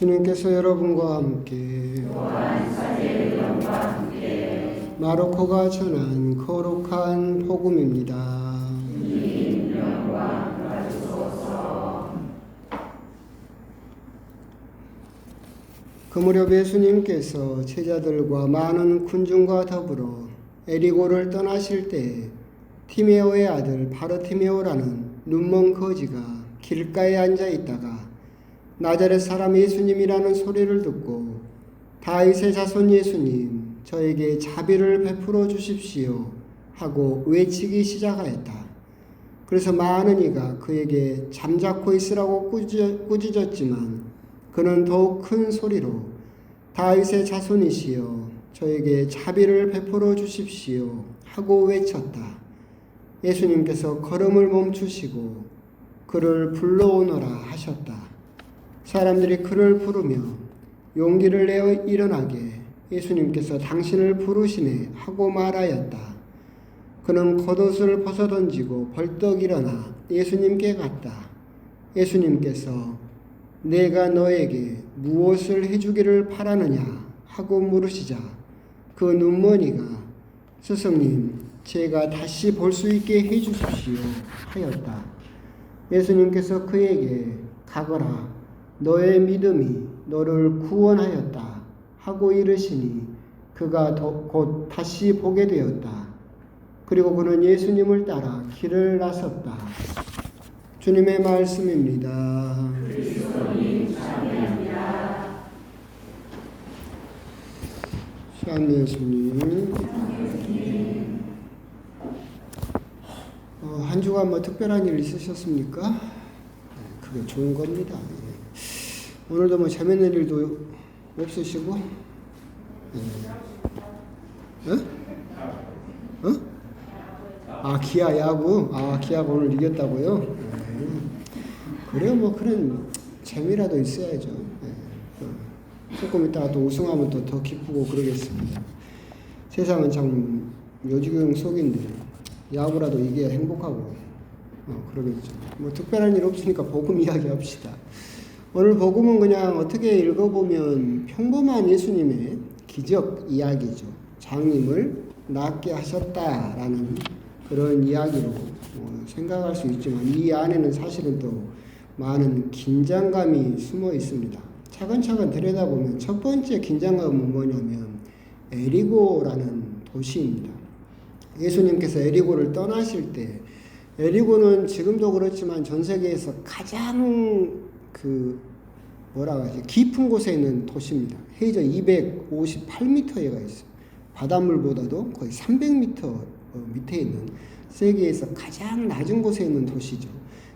주님께서 여러분과 함께 마르코가 전한 거룩한 복음입니다. 그 무렵 예수님께서 제자들과 많은 군중과 더불어 에리고를 떠나실 때 티메오의 아들 바르티메오라는 눈먼 거지가 길가에 앉아 있다가 나자렛 사람 예수님이라는 소리를 듣고 다윗의 자손 예수님 저에게 자비를 베풀어 주십시오 하고 외치기 시작하였다. 그래서 많은 이가 그에게 잠자코 있으라고 꾸짖었지만 그는 더욱 큰 소리로 다윗의 자손이시여 저에게 자비를 베풀어 주십시오 하고 외쳤다. 예수님께서 걸음을 멈추시고 그를 불러오너라 하셨다. 사람들이 그를 부르며 용기를 내어 일어나게 예수님께서 당신을 부르시네 하고 말하였다. 그는 겉옷을 벗어던지고 벌떡 일어나 예수님께 갔다. 예수님께서 내가 너에게 무엇을 해주기를 바라느냐 하고 물으시자 그 눈머니가 스승님 제가 다시 볼 수 있게 해주십시오 하였다. 예수님께서 그에게 가거라 너의 믿음이 너를 구원하였다 하고 이르시니 그가 곧 다시 보게 되었다. 그리고 그는 예수님을 따라 길을 나섰다. 주님의 말씀입니다. 시간 예수님. 한 주간 뭐 특별한 일 있으셨습니까? 네, 그게 좋은 겁니다. 예. 오늘도 뭐 재밌는 일도 없으시고, 기아 야구? 기아가 오늘 이겼다고요? 네. 그래요, 뭐 그런 재미라도 있어야죠. 네. 조금 있다가 또 우승하면 또 더 기쁘고 그러겠습니다. 세상은 참 요지경 속인데 야구라도 이겨야 행복하고 그러겠죠. 뭐 특별한 일 없으니까 복음 이야기 합시다. 오늘 복음은 그냥 어떻게 읽어보면 평범한 예수님의 기적 이야기죠. 장님을 낫게 하셨다라는 그런 이야기로 생각할 수 있지만 이 안에는 사실은 또 많은 긴장감이 숨어 있습니다. 차근차근 들여다보면 첫 번째 긴장감은 뭐냐면 에리고라는 도시입니다. 예수님께서 에리고를 떠나실 때 에리고는 지금도 그렇지만 전 세계에서 가장 깊은 곳에 있는 도시입니다. 해저 258m에가 있어요. 바닷물보다도 거의 300m 밑에 있는 세계에서 가장 낮은 곳에 있는 도시죠.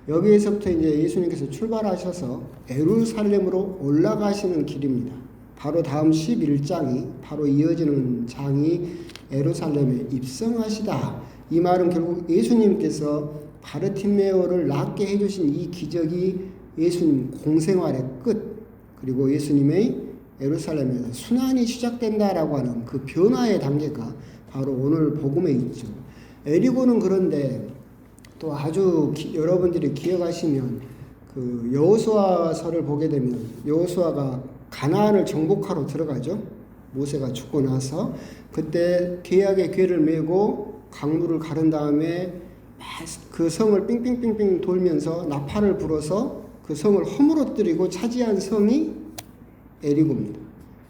여기에서부터 이제 예수님께서 출발하셔서 예루살렘으로 올라가시는 길입니다. 바로 다음 11장이 바로 이어지는 장이 예루살렘에 입성하시다. 이 말은 결국 예수님께서 바르티메오를 낫게 해주신 이 기적이 예수님 공생활의 끝, 그리고 예수님의 예루살렘에서 순환이 시작된다라고 하는 그 변화의 단계가 바로 오늘 복음에 있죠. 에리고는 그런데 또 아주 여러분들이 기억하시면 그 여호수아서를 보게 되면 여호수아가 가나안을 정복하러 들어가죠. 모세가 죽고 나서 그때 계약의 궤를 메고 강물을 가른 다음에 그 성을 삥삥삥삥 돌면서 나팔을 불어서 그 성을 허물어뜨리고 차지한 성이 에리고입니다.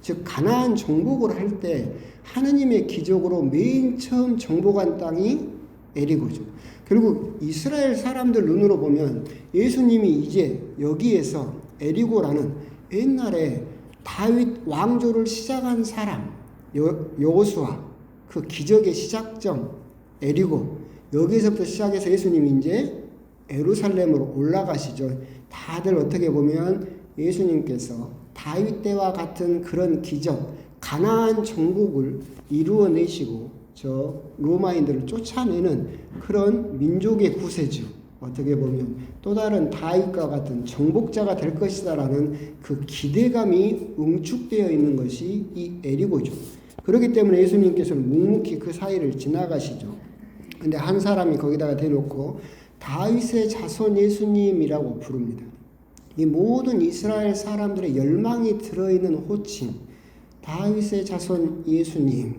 즉 가나안 정복을 할 때 하느님의 기적으로 맨 처음 정복한 땅이 에리고죠. 결국 이스라엘 사람들 눈으로 보면 예수님이 이제 여기에서 에리고라는 옛날에 다윗 왕조를 시작한 사람 여호수아 그 기적의 시작점 에리고 여기에서부터 시작해서 예수님이 이제 예루살렘으로 올라가시죠. 다들 어떻게 보면 예수님께서 다윗 때와 같은 그런 기적 가나안 정복을 이루어내시고 저 로마인들을 쫓아내는 그런 민족의 구세주 어떻게 보면 또 다른 다윗과 같은 정복자가 될 것이다라는 그 기대감이 응축되어 있는 것이 이 에리고죠. 그렇기 때문에 예수님께서는 묵묵히 그 사이를 지나가시죠. 근데 한 사람이 거기다가 대놓고 다윗의 자손 예수님이라고 부릅니다. 이 모든 이스라엘 사람들의 열망이 들어있는 호칭, 다윗의 자손 예수님,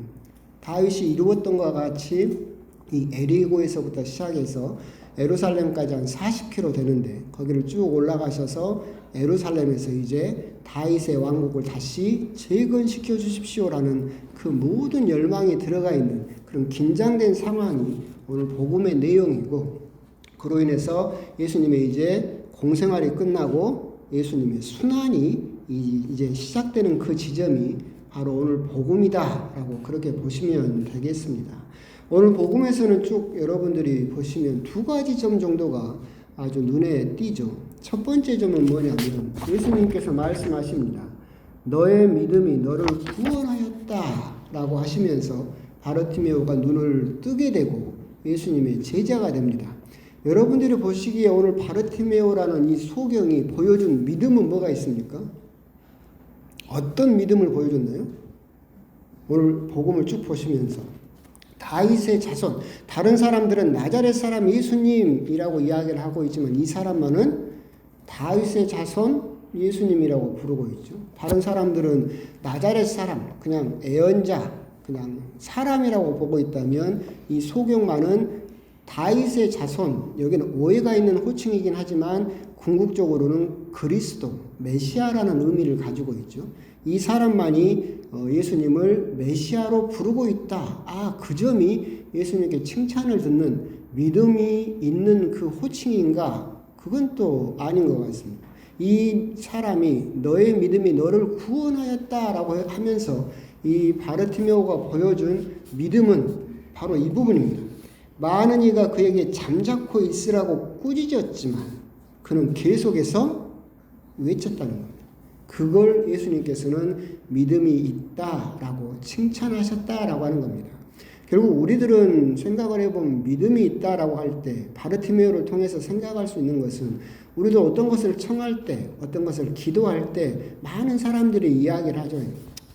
다윗이 이루었던 것과 같이 이 에리고에서부터 시작해서 예루살렘까지 한 40km 되는데 거기를 쭉 올라가셔서 예루살렘에서 이제 다윗의 왕국을 다시 재건시켜 주십시오라는 그 모든 열망이 들어가 있는 그런 긴장된 상황이 오늘 복음의 내용이고, 그로 인해서 예수님의 이제 공생활이 끝나고 예수님의 순환이 이제 시작되는 그 지점이 바로 오늘 복음이다라고 그렇게 보시면 되겠습니다. 오늘 복음에서는 쭉 여러분들이 보시면 두 가지 점 정도가 아주 눈에 띄죠. 첫 번째 점은 뭐냐면 예수님께서 말씀하십니다. 너의 믿음이 너를 구원하였다 라고 하시면서 바르티메오가 눈을 뜨게 되고 예수님의 제자가 됩니다. 여러분들이 보시기에 오늘 바르티메오라는 이 소경이 보여준 믿음은 뭐가 있습니까? 어떤 믿음을 보여줬나요? 오늘 복음을 쭉 보시면서 다윗의 자손, 다른 사람들은 나자렛 사람 예수님이라고 이야기를 하고 있지만 이 사람만은 다윗의 자손 예수님이라고 부르고 있죠. 다른 사람들은 나자렛 사람, 그냥 애언자, 그냥 사람이라고 보고 있다면 이 소경만은 다윗의 자손, 여기는 오해가 있는 호칭이긴 하지만 궁극적으로는 그리스도, 메시아라는 의미를 가지고 있죠. 이 사람만이 예수님을 메시아로 부르고 있다. 그 점이 예수님께 칭찬을 듣는 믿음이 있는 그 호칭인가? 그건 또 아닌 것 같습니다. 이 사람이 너의 믿음이 너를 구원하였다라고 하면서 이 바르티메오가 보여준 믿음은 바로 이 부분입니다. 많은 이가 그에게 잠자코 있으라고 꾸짖었지만 그는 계속해서 외쳤다는 겁니다. 그걸 예수님께서는 믿음이 있다라고 칭찬하셨다라고 하는 겁니다. 결국 우리들은 생각을 해보면 믿음이 있다라고 할 때 바르티메오를 통해서 생각할 수 있는 것은 우리도 어떤 것을 청할 때, 어떤 것을 기도할 때 많은 사람들이 이야기를 하죠.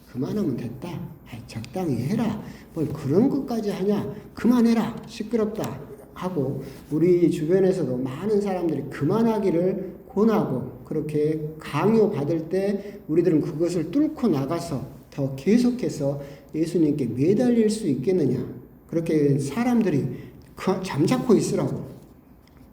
그만하면 됐다. 적당히 해라. 뭘 그런 것까지 하냐. 그만해라. 시끄럽다. 하고 우리 주변에서도 많은 사람들이 그만하기를 권하고 그렇게 강요받을 때 우리들은 그것을 뚫고 나가서 더 계속해서 예수님께 매달릴 수 있겠느냐. 그렇게 사람들이 잠자코 있으라고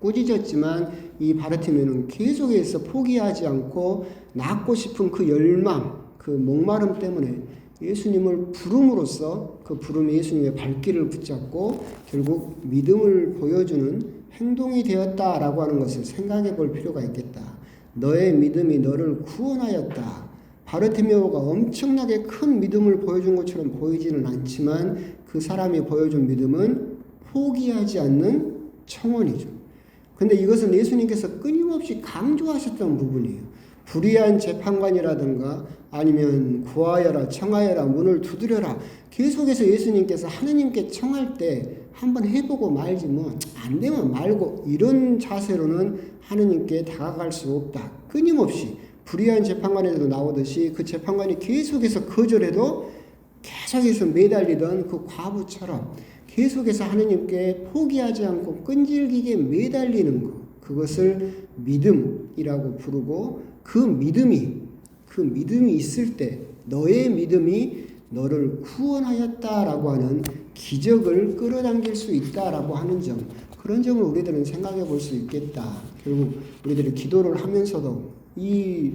꾸짖었지만 이 바르티메오는 계속해서 포기하지 않고 낳고 싶은 그 열망, 그 목마름 때문에 예수님을 부름으로써 그 부름이 예수님의 발길을 붙잡고 결국 믿음을 보여주는 행동이 되었다라고 하는 것을 생각해 볼 필요가 있겠다. 너의 믿음이 너를 구원하였다. 바르티메오가 엄청나게 큰 믿음을 보여준 것처럼 보이지는 않지만 그 사람이 보여준 믿음은 포기하지 않는 청원이죠. 근데 이것은 예수님께서 끊임없이 강조하셨던 부분이에요. 불의한 재판관이라든가 아니면 구하여라 청하여라 문을 두드려라 계속해서 예수님께서 하느님께 청할 때 한번 해보고 말지 뭐 안 되면 말고 이런 자세로는 하느님께 다가갈 수 없다. 끊임없이 불의한 재판관에도 나오듯이 그 재판관이 계속해서 거절해도 계속해서 매달리던 그 과부처럼 계속해서 하느님께 포기하지 않고 끈질기게 매달리는 것, 그것을 믿음이라고 부르고 그 믿음이 있을 때 너의 믿음이 너를 구원하였다라고 하는 기적을 끌어당길 수 있다라고 하는 점, 그런 점을 우리들은 생각해 볼 수 있겠다. 결국 우리들이 기도를 하면서도 이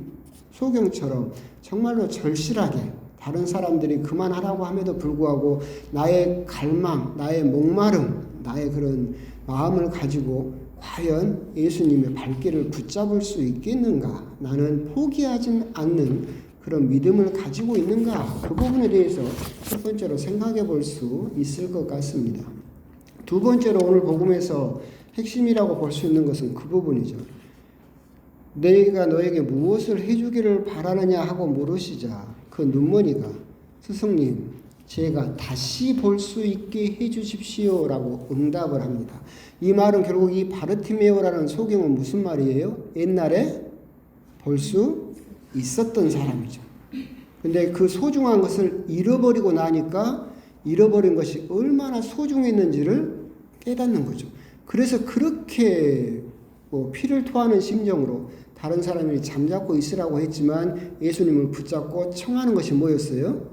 소경처럼 정말로 절실하게 다른 사람들이 그만하라고 함에도 불구하고 나의 갈망, 나의 목마름, 나의 그런 마음을 가지고 과연 예수님의 발길을 붙잡을 수 있겠는가? 나는 포기하지 않는 그런 믿음을 가지고 있는가? 그 부분에 대해서 첫 번째로 생각해 볼 수 있을 것 같습니다. 두 번째로 오늘 복음에서 핵심이라고 볼 수 있는 것은 그 부분이죠. 내가 너에게 무엇을 해주기를 바라느냐 하고 물으시자 그 눈머니가 스승님 제가 다시 볼 수 있게 해주십시오라고 응답을 합니다. 이 말은 결국 이 바르티메오라는 소경은 무슨 말이에요? 옛날에 볼 수 있었던 사람이죠. 근데 그 소중한 것을 잃어버리고 나니까 잃어버린 것이 얼마나 소중했는지를 깨닫는 거죠. 그래서 그렇게 피를 토하는 심정으로 다른 사람이 잠자코 있으라고 했지만 예수님을 붙잡고 청하는 것이 뭐였어요?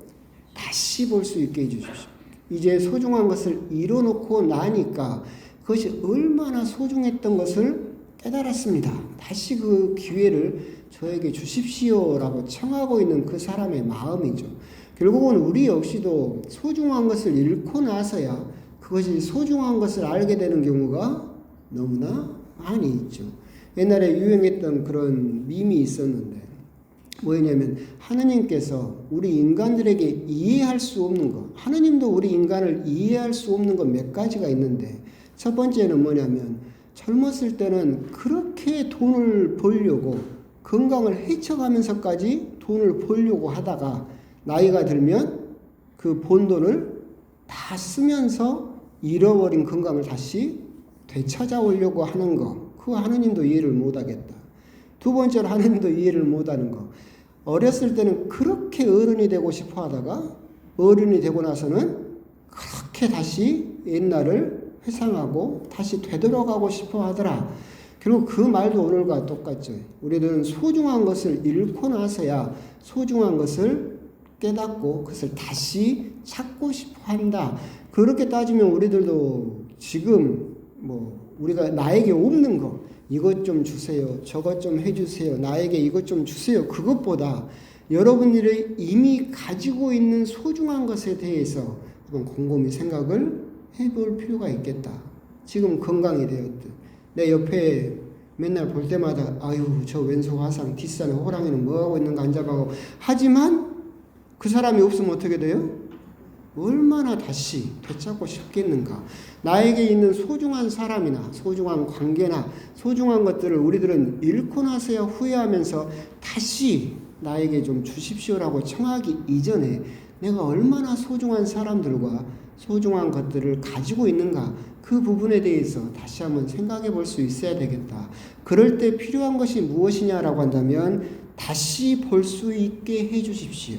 다시 볼 수 있게 해주십시오. 이제 소중한 것을 이뤄놓고 나니까 그것이 얼마나 소중했던 것을 깨달았습니다. 다시 그 기회를 저에게 주십시오라고 청하고 있는 그 사람의 마음이죠. 결국은 우리 역시도 소중한 것을 잃고 나서야 그것이 소중한 것을 알게 되는 경우가 너무나 많이 있죠. 옛날에 유행했던 그런 밈이 있었는데 뭐냐면 하느님께서 우리 인간들에게 이해할 수 없는 것, 하느님도 우리 인간을 이해할 수 없는 것 몇 가지가 있는데 첫 번째는 뭐냐면 젊었을 때는 그렇게 돈을 벌려고 건강을 해쳐가면서까지 돈을 벌려고 하다가 나이가 들면 그 번 돈을 다 쓰면서 잃어버린 건강을 다시 되찾아오려고 하는 거, 그거 하느님도 이해를 못하겠다. 두 번째로 하느님도 이해를 못하는 거, 어렸을 때는 그렇게 어른이 되고 싶어 하다가 어른이 되고 나서는 그렇게 다시 옛날을 회상하고 다시 되돌아가고 싶어 하더라. 결국 그 말도 오늘과 똑같죠. 우리들은 소중한 것을 잃고 나서야 소중한 것을 깨닫고 그것을 다시 찾고 싶어 한다. 그렇게 따지면 우리들도 지금 우리가 나에게 없는 거, 이것 좀 주세요, 저것 좀 해주세요, 나에게 이것 좀 주세요, 그것보다 여러분들이 이미 가지고 있는 소중한 것에 대해서 한번 곰곰이 생각을 해볼 필요가 있겠다. 지금 건강이 되었든 내 옆에 맨날 볼 때마다 아유 저 왼손 화상 뒷산에 호랑이는 뭐하고 있는가 앉아봐고 하지만 그 사람이 없으면 어떻게 돼요? 얼마나 다시 되찾고 싶겠는가. 나에게 있는 소중한 사람이나 소중한 관계나 소중한 것들을 우리들은 잃고 나서야 후회하면서 다시 나에게 좀 주십시오라고 청하기 이전에 내가 얼마나 소중한 사람들과 소중한 것들을 가지고 있는가, 그 부분에 대해서 다시 한번 생각해 볼 수 있어야 되겠다. 그럴 때 필요한 것이 무엇이냐라고 한다면 다시 볼 수 있게 해 주십시오.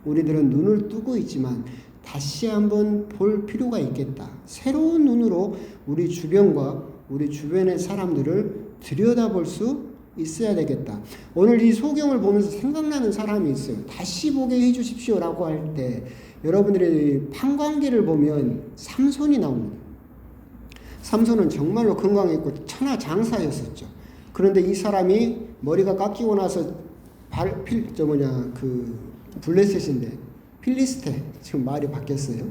우리들은 눈을 뜨고 있지만 다시 한번 볼 필요가 있겠다. 새로운 눈으로 우리 주변과 우리 주변의 사람들을 들여다볼 수 있어야 되겠다. 오늘 이 소경을 보면서 생각나는 사람이 있어요. 다시 보게 해 주십시오라고 할 때 여러분들이 판관계를 보면 삼손이 나옵니다. 삼손은 정말로 건강했고 천하장사였었죠. 그런데 이 사람이 머리가 깎이고 나서 블레셋인데 필리스테, 지금 말이 바뀌었어요.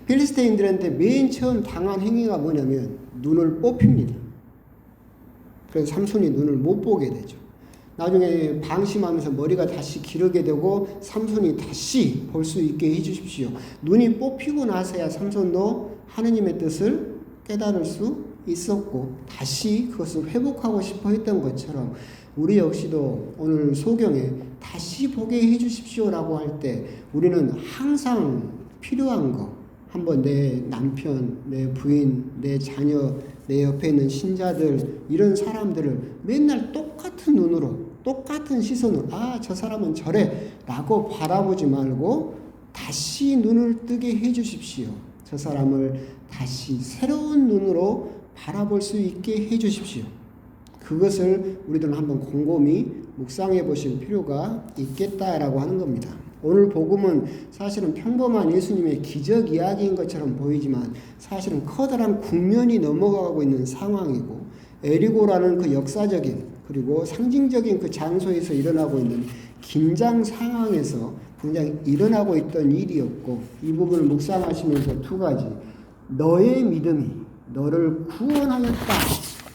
필리스테인들한테 맨 처음 당한 행위가 뭐냐면 눈을 뽑힙니다. 그래서 삼손이 눈을 못 보게 되죠. 나중에 방심하면서 머리가 다시 기르게 되고 삼손이 다시 볼 수 있게 해주십시오. 눈이 뽑히고 나서야 삼손도 하느님의 뜻을 깨달을 수 있었고 다시 그것을 회복하고 싶어 했던 것처럼 우리 역시도 오늘 소경에 다시 보게 해주십시오라고 할 때 우리는 항상 필요한 거, 한번 내 남편, 내 부인, 내 자녀, 내 옆에 있는 신자들, 이런 사람들을 맨날 똑같은 눈으로, 똑같은 시선으로 저 사람은 저래 라고 바라보지 말고 다시 눈을 뜨게 해주십시오. 저 사람을 다시 새로운 눈으로 바라볼 수 있게 해주십시오. 그것을 우리들은 한번 곰곰이 묵상해 보실 필요가 있겠다라고 하는 겁니다. 오늘 복음은 사실은 평범한 예수님의 기적 이야기인 것처럼 보이지만 사실은 커다란 국면이 넘어가고 있는 상황이고 에리고라는 그 역사적인 그리고 상징적인 그 장소에서 일어나고 있는 긴장 상황에서 굉장히 일어나고 있던 일이었고 이 부분을 묵상하시면서 두 가지, 너의 믿음이 너를 구원하였다.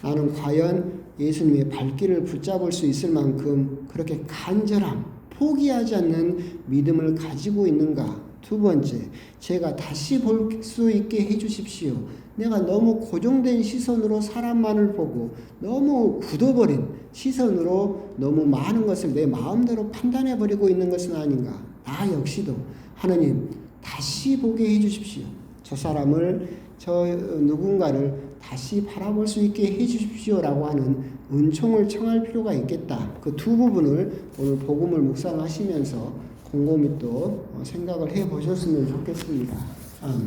나는 과연 예수님의 발길을 붙잡을 수 있을 만큼 그렇게 간절함, 포기하지 않는 믿음을 가지고 있는가? 두 번째, 제가 다시 볼 수 있게 해주십시오. 내가 너무 고정된 시선으로 사람만을 보고 너무 굳어버린 시선으로 너무 많은 것을 내 마음대로 판단해버리고 있는 것은 아닌가? 나 역시도 하나님 다시 보게 해주십시오. 저 사람을, 저 누군가를 다시 바라볼 수 있게 해주십시오라고 하는 은총을 청할 필요가 있겠다. 그 두 부분을 오늘 복음을 묵상하시면서 곰곰이 또 생각을 해보셨으면 좋겠습니다. 아멘.